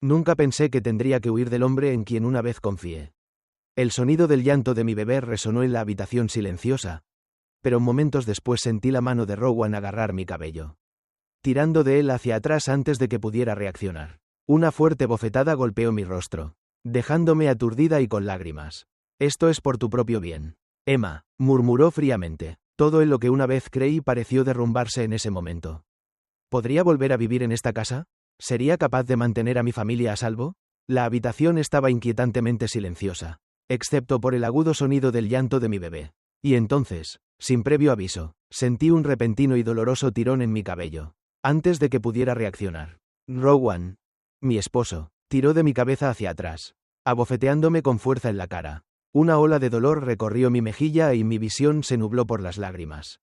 Nunca pensé que tendría que huir del hombre en quien una vez confié. El sonido del llanto de mi bebé resonó en la habitación silenciosa, pero momentos después sentí la mano de Rowan agarrar mi cabello, tirando de él hacia atrás antes de que pudiera reaccionar. Una fuerte bofetada golpeó mi rostro, dejándome aturdida y con lágrimas. «Esto es por tu propio bien, Emma», murmuró fríamente. Todo en lo que una vez creí pareció derrumbarse en ese momento. ¿Podría volver a vivir en esta casa? ¿Sería capaz de mantener a mi familia a salvo? La habitación estaba inquietantemente silenciosa, excepto por el agudo sonido del llanto de mi bebé. Y entonces, sin previo aviso, sentí un repentino y doloroso tirón en mi cabello. Antes de que pudiera reaccionar, Rowan, mi esposo, tiró de mi cabeza hacia atrás, abofeteándome con fuerza en la cara. Una ola de dolor recorrió mi mejilla y mi visión se nubló por las lágrimas.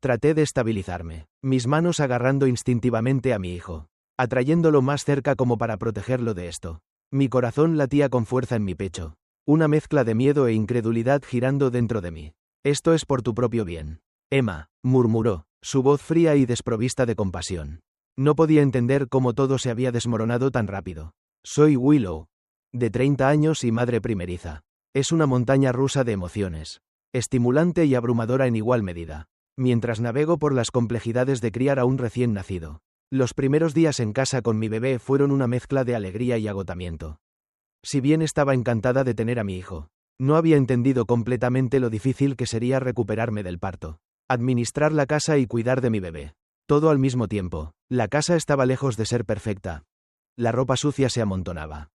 Traté de estabilizarme, mis manos agarrando instintivamente a mi hijo, atrayéndolo más cerca como para protegerlo de esto. Mi corazón latía con fuerza en mi pecho, una mezcla de miedo e incredulidad girando dentro de mí. «Esto es por tu propio bien, Emma», murmuró, su voz fría y desprovista de compasión. No podía entender cómo todo se había desmoronado tan rápido. Soy Willow, de 30 años y madre primeriza. Es una montaña rusa de emociones, estimulante y abrumadora en igual medida, mientras navego por las complejidades de criar a un recién nacido. Los primeros días en casa con mi bebé fueron una mezcla de alegría y agotamiento. Si bien estaba encantada de tener a mi hijo, no había entendido completamente lo difícil que sería recuperarme del parto, administrar la casa y cuidar de mi bebé. Todo al mismo tiempo. La casa estaba lejos de ser perfecta. La ropa sucia se amontonaba.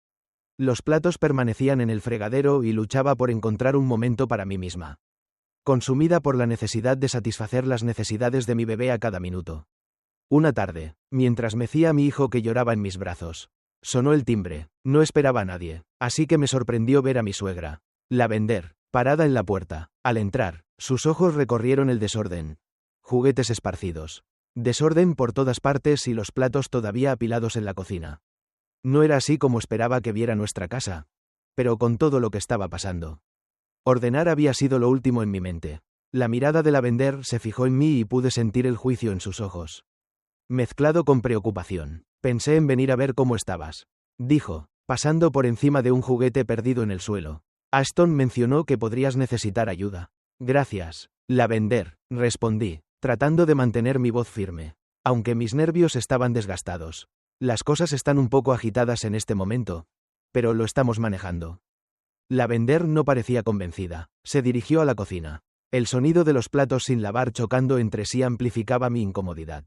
Los platos permanecían en el fregadero y luchaba por encontrar un momento para mí misma, consumida por la necesidad de satisfacer las necesidades de mi bebé a cada minuto. Una tarde, mientras mecía a mi hijo que lloraba en mis brazos, sonó el timbre. No esperaba a nadie, así que me sorprendió ver a mi suegra, Lavender, parada en la puerta. Al entrar, sus ojos recorrieron el desorden. Juguetes esparcidos. Desorden por todas partes y los platos todavía apilados en la cocina. No era así como esperaba que viera nuestra casa, pero con todo lo que estaba pasando. Ordenar había sido lo último en mi mente. La mirada de Lavender se fijó en mí y pude sentir el juicio en sus ojos, mezclado con preocupación. «Pensé en venir a ver cómo estabas», dijo, pasando por encima de un juguete perdido en el suelo. «Ashton mencionó que podrías necesitar ayuda». «Gracias, Lavender», respondí, tratando de mantener mi voz firme, aunque mis nervios estaban desgastados. «Las cosas están un poco agitadas en este momento, pero lo estamos manejando». Lavender no parecía convencida. Se dirigió a la cocina. El sonido de los platos sin lavar chocando entre sí amplificaba mi incomodidad.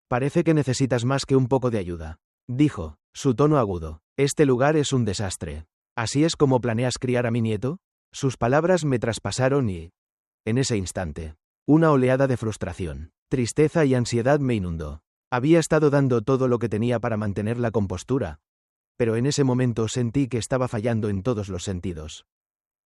«Parece que necesitas más que un poco de ayuda», dijo, su tono agudo. «Este lugar es un desastre. ¿Así es como planeas criar a mi nieto?» Sus palabras me traspasaron y, en ese instante, una oleada de frustración, tristeza y ansiedad me inundó. Había estado dando todo lo que tenía para mantener la compostura, pero en ese momento sentí que estaba fallando en todos los sentidos.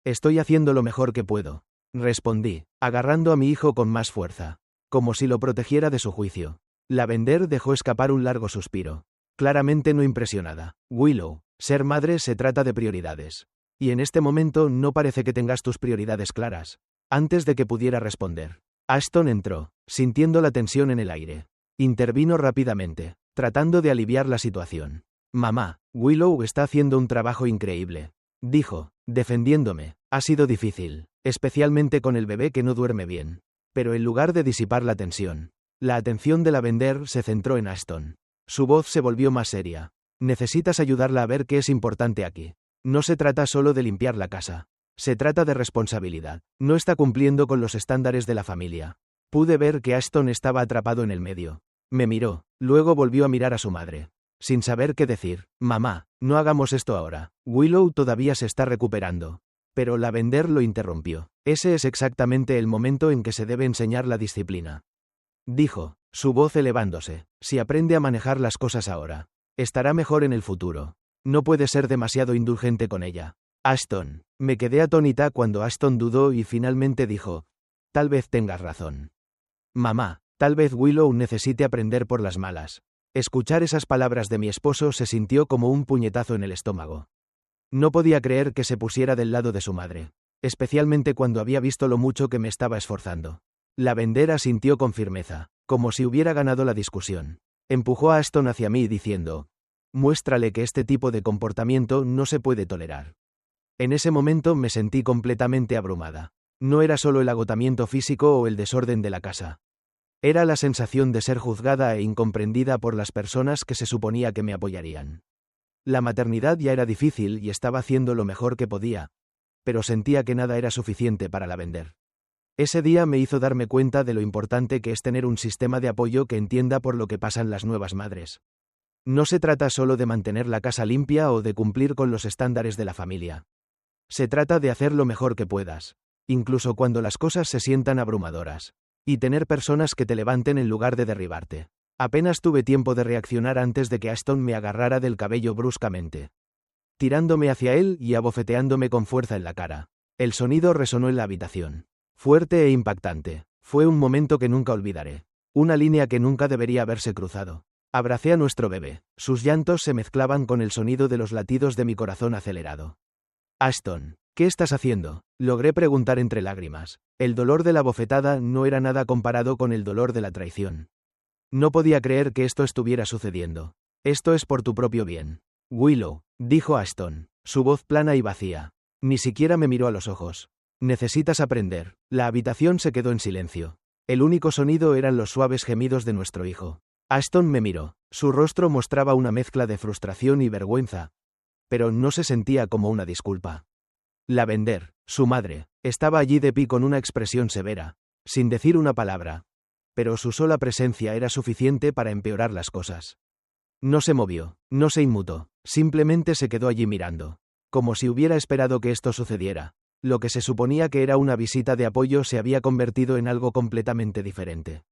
«Estoy haciendo lo mejor que puedo», respondí, agarrando a mi hijo con más fuerza, como si lo protegiera de su juicio. Lavender dejó escapar un largo suspiro, claramente no impresionada. «Willow, ser madre se trata de prioridades. Y en este momento no parece que tengas tus prioridades claras». Antes de que pudiera responder, Ashton entró, sintiendo la tensión en el aire. Intervino rápidamente, tratando de aliviar la situación. «Mamá, Willow está haciendo un trabajo increíble», dijo, defendiéndome. «Ha sido difícil, especialmente con el bebé que no duerme bien». Pero en lugar de disipar la tensión, la atención de Lavender se centró en Ashton. Su voz se volvió más seria. «Necesitas ayudarla a ver qué es importante aquí. No se trata solo de limpiar la casa. Se trata de responsabilidad. No está cumpliendo con los estándares de la familia». Pude ver que Ashton estaba atrapado en el medio. Me miró, luego volvió a mirar a su madre, sin saber qué decir. «Mamá, no hagamos esto ahora. Willow todavía se está recuperando». Pero Lavender lo interrumpió. «Ese es exactamente el momento en que se debe enseñar la disciplina», dijo, su voz elevándose. «Si aprende a manejar las cosas ahora, estará mejor en el futuro. No puede ser demasiado indulgente con ella». «Ashton». Me quedé atónita cuando Ashton dudó y finalmente dijo, «Tal vez tengas razón. Mamá, tal vez Willow necesite aprender por las malas». Escuchar esas palabras de mi esposo se sintió como un puñetazo en el estómago. No podía creer que se pusiera del lado de su madre, especialmente cuando había visto lo mucho que me estaba esforzando. Lavender asintió con firmeza, como si hubiera ganado la discusión. Empujó a Ashton hacia mí diciendo, Muéstrale que este tipo de comportamiento no se puede tolerar. En ese momento me sentí completamente abrumada. No era solo el agotamiento físico o el desorden de la casa. Era la sensación de ser juzgada e incomprendida por las personas que se suponía que me apoyarían. La maternidad ya era difícil y estaba haciendo lo mejor que podía, pero sentía que nada era suficiente para Lavender. Ese día me hizo darme cuenta de lo importante que es tener un sistema de apoyo que entienda por lo que pasan las nuevas madres. No se trata solo de mantener la casa limpia o de cumplir con los estándares de la familia. Se trata de hacer lo mejor que puedas, incluso cuando las cosas se sientan abrumadoras, y tener personas que te levanten en lugar de derribarte. Apenas tuve tiempo de reaccionar antes de que Ashton me agarrara del cabello bruscamente, tirándome hacia él y abofeteándome con fuerza en la cara. El sonido resonó en la habitación. Fuerte e impactante. Fue un momento que nunca olvidaré. Una línea que nunca debería haberse cruzado. Abracé a nuestro bebé. Sus llantos se mezclaban con el sonido de los latidos de mi corazón acelerado. Ashton, ¿qué estás haciendo? Logré preguntar entre lágrimas. El dolor de la bofetada no era nada comparado con el dolor de la traición. No podía creer que esto estuviera sucediendo. Esto es por tu propio bien. Willow, dijo Ashton, su voz plana y vacía. Ni siquiera me miró a los ojos. Necesitas aprender. La habitación se quedó en silencio. El único sonido eran los suaves gemidos de nuestro hijo. Ashton me miró. Su rostro mostraba una mezcla de frustración y vergüenza, pero no se sentía como una disculpa. Lavender, su madre, estaba allí de pie con una expresión severa, sin decir una palabra, pero su sola presencia era suficiente para empeorar las cosas. No se movió, no se inmutó, simplemente se quedó allí mirando, como si hubiera esperado que esto sucediera. Lo que se suponía que era una visita de apoyo se había convertido en algo completamente diferente.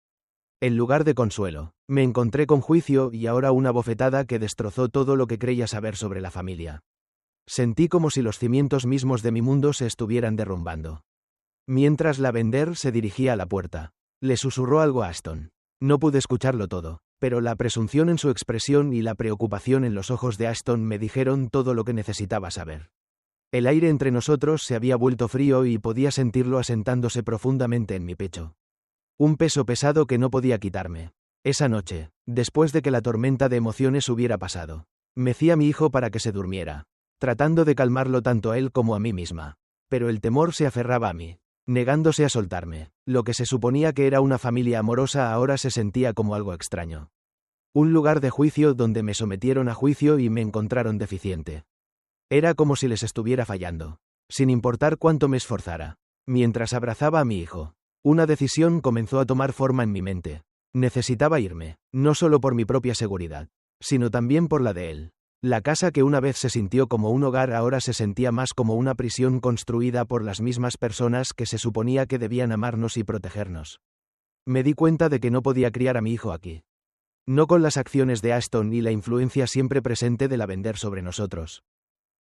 En lugar de consuelo, me encontré con juicio y ahora una bofetada que destrozó todo lo que creía saber sobre la familia. Sentí como si los cimientos mismos de mi mundo se estuvieran derrumbando. Mientras Lavender se dirigía a la puerta, le susurró algo a Ashton. No pude escucharlo todo, pero la presunción en su expresión y la preocupación en los ojos de Ashton me dijeron todo lo que necesitaba saber. El aire entre nosotros se había vuelto frío y podía sentirlo asentándose profundamente en mi pecho. Un peso pesado que no podía quitarme. Esa noche, después de que la tormenta de emociones hubiera pasado, mecí a mi hijo para que se durmiera, tratando de calmarlo tanto a él como a mí misma. Pero el temor se aferraba a mí, negándose a soltarme. Lo que se suponía que era una familia amorosa ahora se sentía como algo extraño. Un lugar de juicio donde me sometieron a juicio y me encontraron deficiente. Era como si les estuviera fallando, sin importar cuánto me esforzara. Mientras abrazaba a mi hijo, una decisión comenzó a tomar forma en mi mente. Necesitaba irme, no solo por mi propia seguridad, sino también por la de él. La casa que una vez se sintió como un hogar ahora se sentía más como una prisión construida por las mismas personas que se suponía que debían amarnos y protegernos. Me di cuenta de que no podía criar a mi hijo aquí. No con las acciones de Ashton y la influencia siempre presente de Lavender sobre nosotros.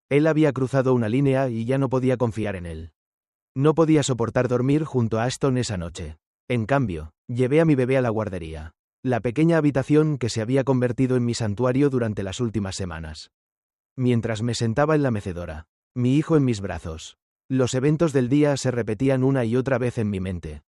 Él había cruzado una línea y ya no podía confiar en él. No podía soportar dormir junto a Ashton esa noche. En cambio, llevé a mi bebé a la guardería, la pequeña habitación que se había convertido en mi santuario durante las últimas semanas. Mientras me sentaba en la mecedora, mi hijo en mis brazos, los eventos del día se repetían una y otra vez en mi mente.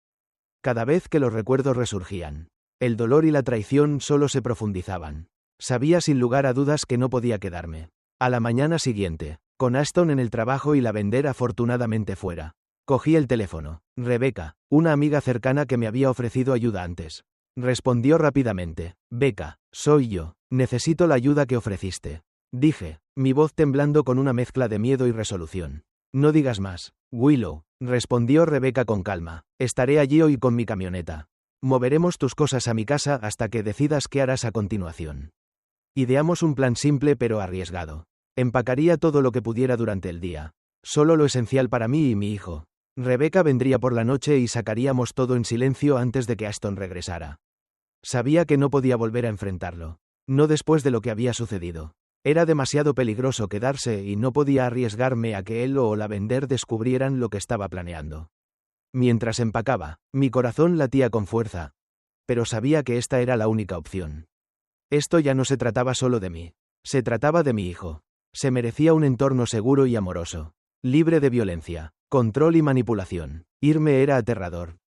Cada vez que los recuerdos resurgían, el dolor y la traición solo se profundizaban. Sabía sin lugar a dudas que no podía quedarme. A la mañana siguiente, con Ashton en el trabajo y Lavender afortunadamente fuera, cogí el teléfono. Rebecca, una amiga cercana que me había ofrecido ayuda antes, respondió rápidamente. Becca, soy yo. Necesito la ayuda que ofreciste, dije, mi voz temblando con una mezcla de miedo y resolución. No digas más, Willow, respondió Rebecca con calma. Estaré allí hoy con mi camioneta. Moveremos tus cosas a mi casa hasta que decidas qué harás a continuación. Ideamos un plan simple pero arriesgado. Empacaría todo lo que pudiera durante el día. Solo lo esencial para mí y mi hijo. Rebecca vendría por la noche y sacaríamos todo en silencio antes de que Ashton regresara. Sabía que no podía volver a enfrentarlo. No después de lo que había sucedido. Era demasiado peligroso quedarse y no podía arriesgarme a que él o Lavender descubrieran lo que estaba planeando. Mientras empacaba, mi corazón latía con fuerza. Pero sabía que esta era la única opción. Esto ya no se trataba solo de mí. Se trataba de mi hijo. Se merecía un entorno seguro y amoroso, libre de violencia, control y manipulación. Irme era aterrador.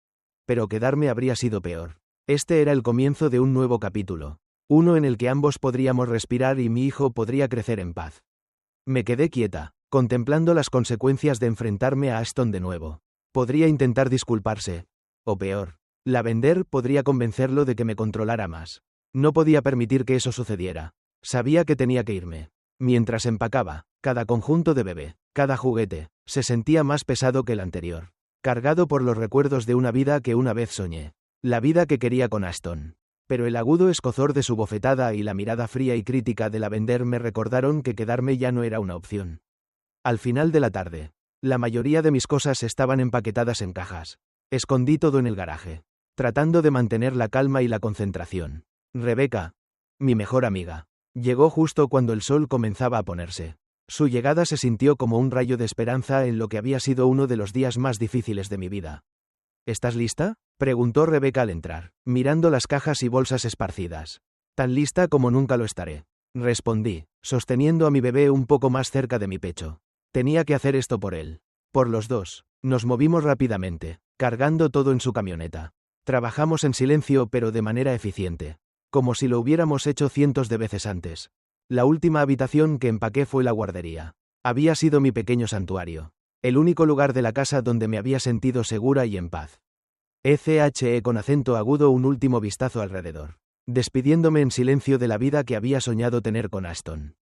Pero quedarme habría sido peor. Este era el comienzo de un nuevo capítulo. Uno en el que ambos podríamos respirar y mi hijo podría crecer en paz. Me quedé quieta, contemplando las consecuencias de enfrentarme a Ashton de nuevo. Podría intentar disculparse. O peor, Lavender podría convencerlo de que me controlara más. No podía permitir que eso sucediera. Sabía que tenía que irme. Mientras empacaba, cada conjunto de bebé, cada juguete, se sentía más pesado que el anterior. Cargado por los recuerdos de una vida que una vez soñé. La vida que quería con Ashton. Pero el agudo escozor de su bofetada y la mirada fría y crítica de Lavender me recordaron que quedarme ya no era una opción. Al final de la tarde, la mayoría de mis cosas estaban empaquetadas en cajas. Escondí todo en el garaje, tratando de mantener la calma y la concentración. Rebecca, mi mejor amiga, llegó justo cuando el sol comenzaba a ponerse. Su llegada se sintió como un rayo de esperanza en lo que había sido uno de los días más difíciles de mi vida. ¿Estás lista?, preguntó Rebecca al entrar, mirando las cajas y bolsas esparcidas. Tan lista como nunca lo estaré, respondí, sosteniendo a mi bebé un poco más cerca de mi pecho. Tenía que hacer esto por él. Por los dos. Nos movimos rápidamente, cargando todo en su camioneta. Trabajamos en silencio pero de manera eficiente. Como si lo hubiéramos hecho cientos de veces antes. La última habitación que empaqué fue la guardería. Había sido mi pequeño santuario. El único lugar de la casa donde me había sentido segura y en paz. Eché con acento agudo un último vistazo alrededor, despidiéndome en silencio de la vida que había soñado tener con Ashton.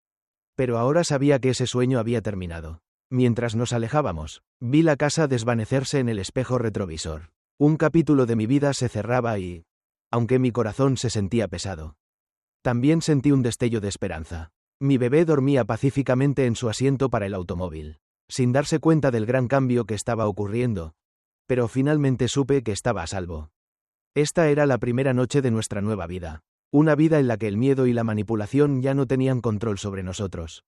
Pero ahora sabía que ese sueño había terminado. Mientras nos alejábamos, vi la casa desvanecerse en el espejo retrovisor. Un capítulo de mi vida se cerraba y, aunque mi corazón se sentía pesado, también sentí un destello de esperanza. Mi bebé dormía pacíficamente en su asiento para el automóvil, sin darse cuenta del gran cambio que estaba ocurriendo, pero finalmente supe que estaba a salvo. Esta era la primera noche de nuestra nueva vida. Una vida en la que el miedo y la manipulación ya no tenían control sobre nosotros.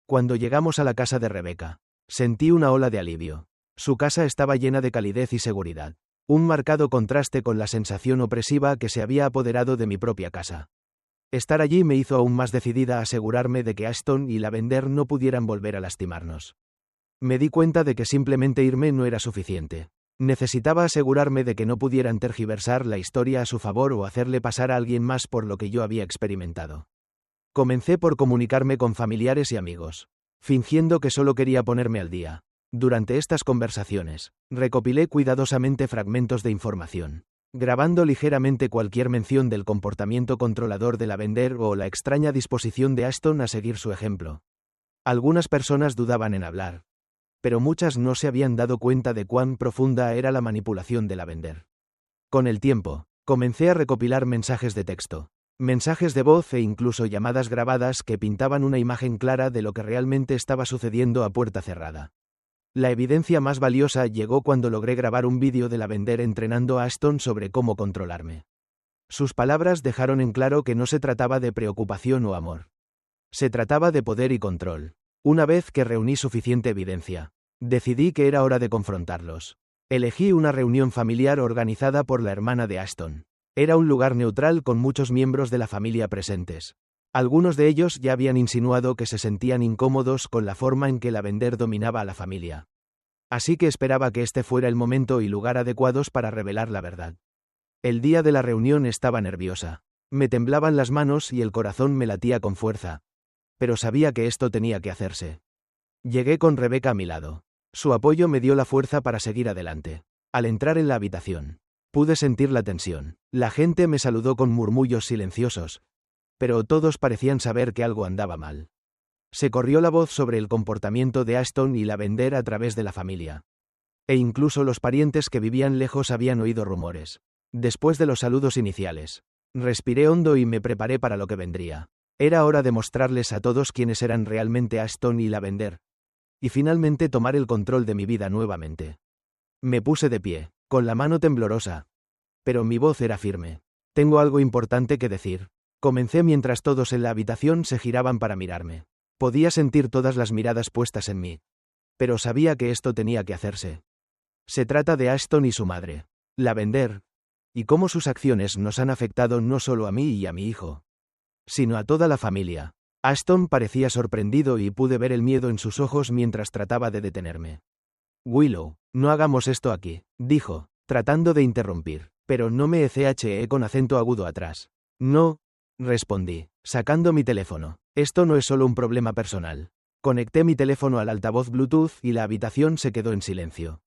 Cuando llegamos a la casa de Rebecca, sentí una ola de alivio. Su casa estaba llena de calidez y seguridad. Un marcado contraste con la sensación opresiva que se había apoderado de mi propia casa. Estar allí me hizo aún más decidida a asegurarme de que Ashton y Lavender no pudieran volver a lastimarnos. Me di cuenta de que simplemente irme no era suficiente. Necesitaba asegurarme de que no pudieran tergiversar la historia a su favor o hacerle pasar a alguien más por lo que yo había experimentado. Comencé por comunicarme con familiares y amigos, fingiendo que solo quería ponerme al día. Durante estas conversaciones, recopilé cuidadosamente fragmentos de información, grabando ligeramente cualquier mención del comportamiento controlador de Lavender o la extraña disposición de Ashton a seguir su ejemplo. Algunas personas dudaban en hablar, pero muchas no se habían dado cuenta de cuán profunda era la manipulación de Lavender. Con el tiempo, comencé a recopilar mensajes de texto, mensajes de voz e incluso llamadas grabadas que pintaban una imagen clara de lo que realmente estaba sucediendo a puerta cerrada. La evidencia más valiosa llegó cuando logré grabar un vídeo de Lavender entrenando a Ashton sobre cómo controlarme. Sus palabras dejaron en claro que no se trataba de preocupación o amor. Se trataba de poder y control. Una vez que reuní suficiente evidencia, decidí que era hora de confrontarlos. Elegí una reunión familiar organizada por la hermana de Ashton. Era un lugar neutral con muchos miembros de la familia presentes. Algunos de ellos ya habían insinuado que se sentían incómodos con la forma en que Lavender dominaba a la familia. Así que esperaba que este fuera el momento y lugar adecuados para revelar la verdad. El día de la reunión estaba nerviosa. Me temblaban las manos y el corazón me latía con fuerza. Pero sabía que esto tenía que hacerse. Llegué con Rebecca a mi lado. Su apoyo me dio la fuerza para seguir adelante. Al entrar en la habitación, pude sentir la tensión. La gente me saludó con murmullos silenciosos, pero todos parecían saber que algo andaba mal. Se corrió la voz sobre el comportamiento de Ashton y Lavender a través de la familia. E incluso los parientes que vivían lejos habían oído rumores. Después de los saludos iniciales, respiré hondo y me preparé para lo que vendría. Era hora de mostrarles a todos quiénes eran realmente Ashton y Lavender, y finalmente tomar el control de mi vida nuevamente. Me puse de pie, con la mano temblorosa, pero mi voz era firme. Tengo algo importante que decir. Comencé mientras todos en la habitación se giraban para mirarme. Podía sentir todas las miradas puestas en mí, pero sabía que esto tenía que hacerse. Se trata de Ashton y su madre, Lavender, y cómo sus acciones nos han afectado no solo a mí y a mi hijo, sino a toda la familia. Ashton parecía sorprendido y pude ver el miedo en sus ojos mientras trataba de detenerme. Willow, no hagamos esto aquí, dijo, tratando de interrumpir, pero no me eché con acento agudo atrás. No, respondí, sacando mi teléfono. Esto no es solo un problema personal. Conecté mi teléfono al altavoz Bluetooth y la habitación se quedó en silencio.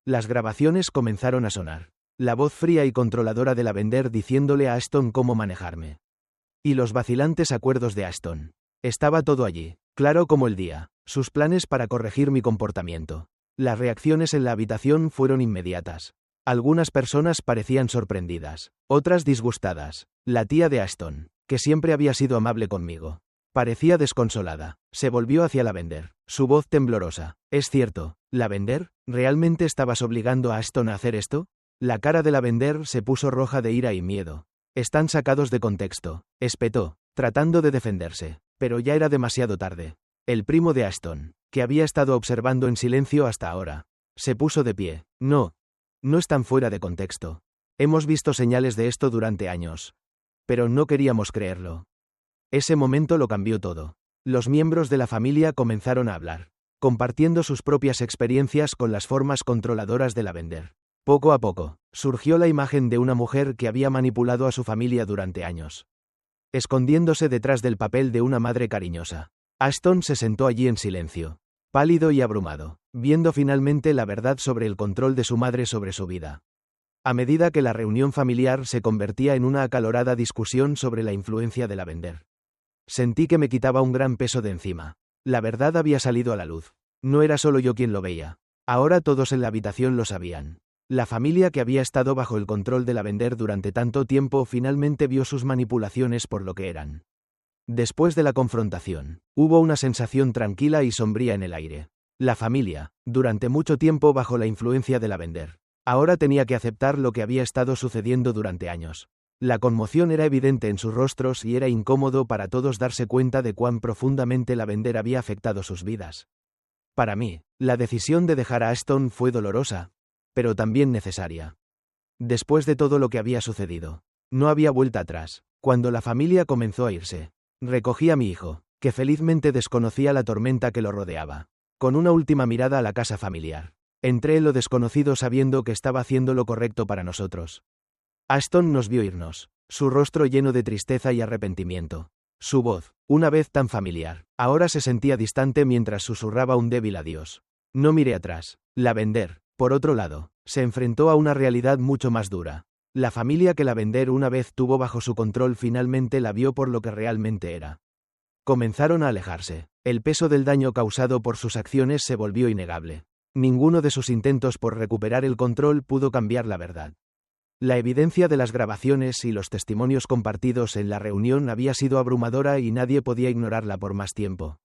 Las grabaciones comenzaron a sonar. La voz fría y controladora de Lavender diciéndole a Ashton cómo manejarme. Y los vacilantes acuerdos de Ashton. Estaba todo allí, claro como el día. Sus planes para corregir mi comportamiento. Las reacciones en la habitación fueron inmediatas. Algunas personas parecían sorprendidas, otras disgustadas. La tía de Ashton, que siempre había sido amable conmigo, parecía desconsolada. Se volvió hacia Lavender, su voz temblorosa. ¿Es cierto, Lavender? ¿Realmente estabas obligando a Ashton a hacer esto? La cara de Lavender se puso roja de ira y miedo. Están sacados de contexto, espetó, tratando de defenderse, pero ya era demasiado tarde. El primo de Ashton, que había estado observando en silencio hasta ahora, se puso de pie. No están fuera de contexto. Hemos visto señales de esto durante años. Pero no queríamos creerlo. Ese momento lo cambió todo. Los miembros de la familia comenzaron a hablar, compartiendo sus propias experiencias con las formas controladoras de Lavender. Poco a poco, surgió la imagen de una mujer que había manipulado a su familia durante años, escondiéndose detrás del papel de una madre cariñosa. Ashton se sentó allí en silencio, pálido y abrumado, viendo finalmente la verdad sobre el control de su madre sobre su vida. A medida que la reunión familiar se convertía en una acalorada discusión sobre la influencia de Lavender, sentí que me quitaba un gran peso de encima. La verdad había salido a la luz. No era solo yo quien lo veía. Ahora todos en la habitación lo sabían. La familia que había estado bajo el control de Lavender durante tanto tiempo finalmente vio sus manipulaciones por lo que eran. Después de la confrontación, hubo una sensación tranquila y sombría en el aire. La familia, durante mucho tiempo bajo la influencia de Lavender, ahora tenía que aceptar lo que había estado sucediendo durante años. La conmoción era evidente en sus rostros y era incómodo para todos darse cuenta de cuán profundamente Lavender había afectado sus vidas. Para mí, la decisión de dejar a Ashton fue dolorosa, pero también necesaria. Después de todo lo que había sucedido, no había vuelta atrás. Cuando la familia comenzó a irse, recogí a mi hijo, que felizmente desconocía la tormenta que lo rodeaba. Con una última mirada a la casa familiar, entré en lo desconocido sabiendo que estaba haciendo lo correcto para nosotros. Ashton nos vio irnos, su rostro lleno de tristeza y arrepentimiento. Su voz, una vez tan familiar, ahora se sentía distante mientras susurraba un débil adiós. No miré atrás. Lavender, por otro lado, se enfrentó a una realidad mucho más dura. La familia que Lavender una vez tuvo bajo su control finalmente la vio por lo que realmente era. Comenzaron a alejarse. El peso del daño causado por sus acciones se volvió innegable. Ninguno de sus intentos por recuperar el control pudo cambiar la verdad. La evidencia de las grabaciones y los testimonios compartidos en la reunión había sido abrumadora y nadie podía ignorarla por más tiempo.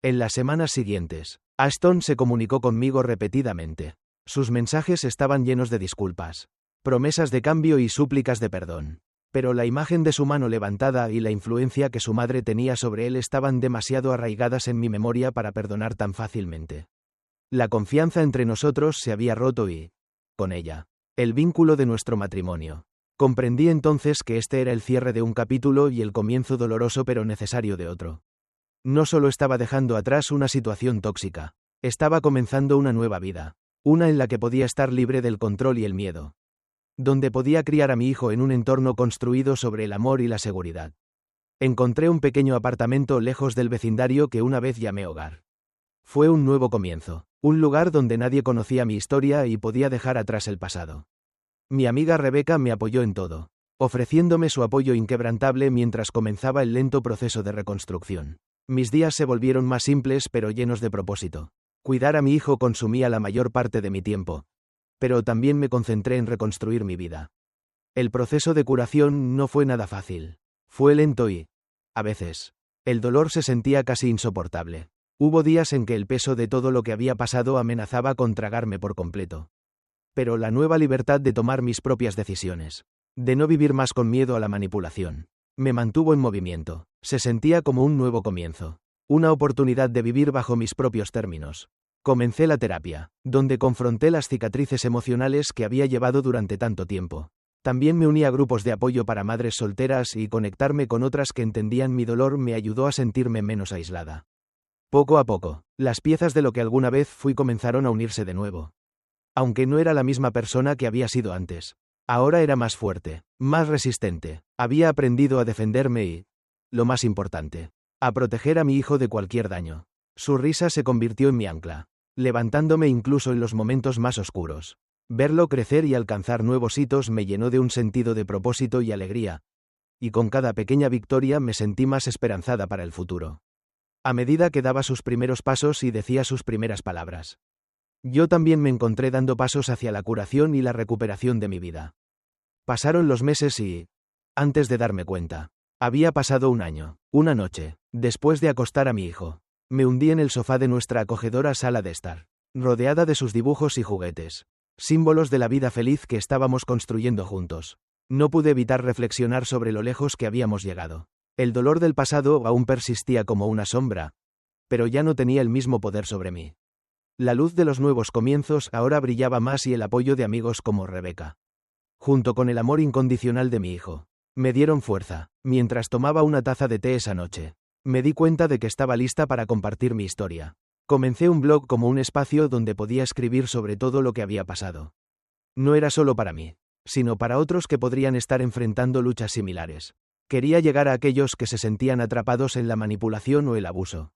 En las semanas siguientes, Ashton se comunicó conmigo repetidamente. Sus mensajes estaban llenos de disculpas, promesas de cambio y súplicas de perdón. Pero la imagen de su mano levantada y la influencia que su madre tenía sobre él estaban demasiado arraigadas en mi memoria para perdonar tan fácilmente. La confianza entre nosotros se había roto y, con ella, el vínculo de nuestro matrimonio. Comprendí entonces que este era el cierre de un capítulo y el comienzo doloroso pero necesario de otro. No solo estaba dejando atrás una situación tóxica, estaba comenzando una nueva vida, una en la que podía estar libre del control y el miedo, donde podía criar a mi hijo en un entorno construido sobre el amor y la seguridad. Encontré un pequeño apartamento lejos del vecindario que una vez llamé hogar. Fue un nuevo comienzo, un lugar donde nadie conocía mi historia y podía dejar atrás el pasado. Mi amiga Rebecca me apoyó en todo, ofreciéndome su apoyo inquebrantable mientras comenzaba el lento proceso de reconstrucción. Mis días se volvieron más simples pero llenos de propósito. Cuidar a mi hijo consumía la mayor parte de mi tiempo, pero también me concentré en reconstruir mi vida. El proceso de curación no fue nada fácil. Fue lento y, a veces, el dolor se sentía casi insoportable. Hubo días en que el peso de todo lo que había pasado amenazaba con tragarme por completo. Pero la nueva libertad de tomar mis propias decisiones, de no vivir más con miedo a la manipulación, me mantuvo en movimiento. Se sentía como un nuevo comienzo, una oportunidad de vivir bajo mis propios términos. Comencé la terapia, donde confronté las cicatrices emocionales que había llevado durante tanto tiempo. También me uní a grupos de apoyo para madres solteras y conectarme con otras que entendían mi dolor me ayudó a sentirme menos aislada. Poco a poco, las piezas de lo que alguna vez fui comenzaron a unirse de nuevo. Aunque no era la misma persona que había sido antes, Ahora era más fuerte, más resistente. Había aprendido a defenderme y, lo más importante, a proteger a mi hijo de cualquier daño. Su risa se convirtió en mi ancla, levantándome incluso en los momentos más oscuros. Verlo crecer y alcanzar nuevos hitos me llenó de un sentido de propósito y alegría, y con cada pequeña victoria me sentí más esperanzada para el futuro. A medida que daba sus primeros pasos y decía sus primeras palabras, yo también me encontré dando pasos hacia la curación y la recuperación de mi vida. Pasaron los meses y, antes de darme cuenta, había pasado un año. Una noche, después de acostar a mi hijo, me hundí en el sofá de nuestra acogedora sala de estar, rodeada de sus dibujos y juguetes, símbolos de la vida feliz que estábamos construyendo juntos. No pude evitar reflexionar sobre lo lejos que habíamos llegado. El dolor del pasado aún persistía como una sombra, pero ya no tenía el mismo poder sobre mí. La luz de los nuevos comienzos ahora brillaba más y el apoyo de amigos como Rebeca, junto con el amor incondicional de mi hijo, me dieron fuerza. Mientras tomaba una taza de té esa noche, me di cuenta de que estaba lista para compartir mi historia. Comencé un blog como un espacio donde podía escribir sobre todo lo que había pasado. No era solo para mí, sino para otros que podrían estar enfrentando luchas similares. Quería llegar a aquellos que se sentían atrapados en la manipulación o el abuso,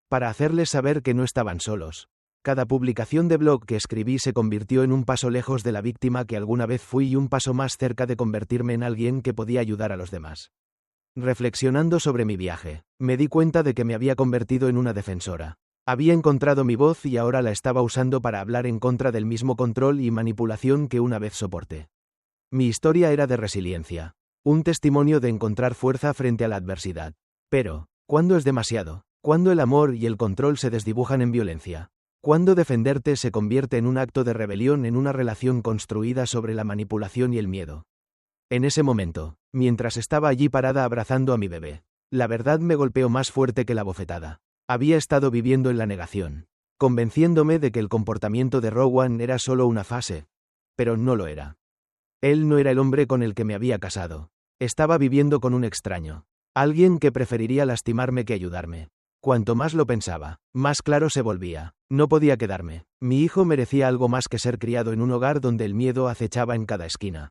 para hacerles saber que no estaban solos. Cada publicación de blog que escribí se convirtió en un paso lejos de la víctima que alguna vez fui y un paso más cerca de convertirme en alguien que podía ayudar a los demás. Reflexionando sobre mi viaje, me di cuenta de que me había convertido en una defensora. Había encontrado mi voz y ahora la estaba usando para hablar en contra del mismo control y manipulación que una vez soporté. Mi historia era de resiliencia, un testimonio de encontrar fuerza frente a la adversidad. Pero, ¿cuándo es demasiado? ¿Cuándo el amor y el control se desdibujan en violencia? ¿Cuándo defenderte se convierte en un acto de rebelión en una relación construida sobre la manipulación y el miedo? En ese momento, mientras estaba allí parada abrazando a mi bebé, la verdad me golpeó más fuerte que la bofetada. Había estado viviendo en la negación, convenciéndome de que el comportamiento de Rowan era solo una fase, pero no lo era. Él no era el hombre con el que me había casado. Estaba viviendo con un extraño, alguien que preferiría lastimarme que ayudarme. Cuanto más lo pensaba, más claro se volvía. No podía quedarme. Mi hijo merecía algo más que ser criado en un hogar donde el miedo acechaba en cada esquina.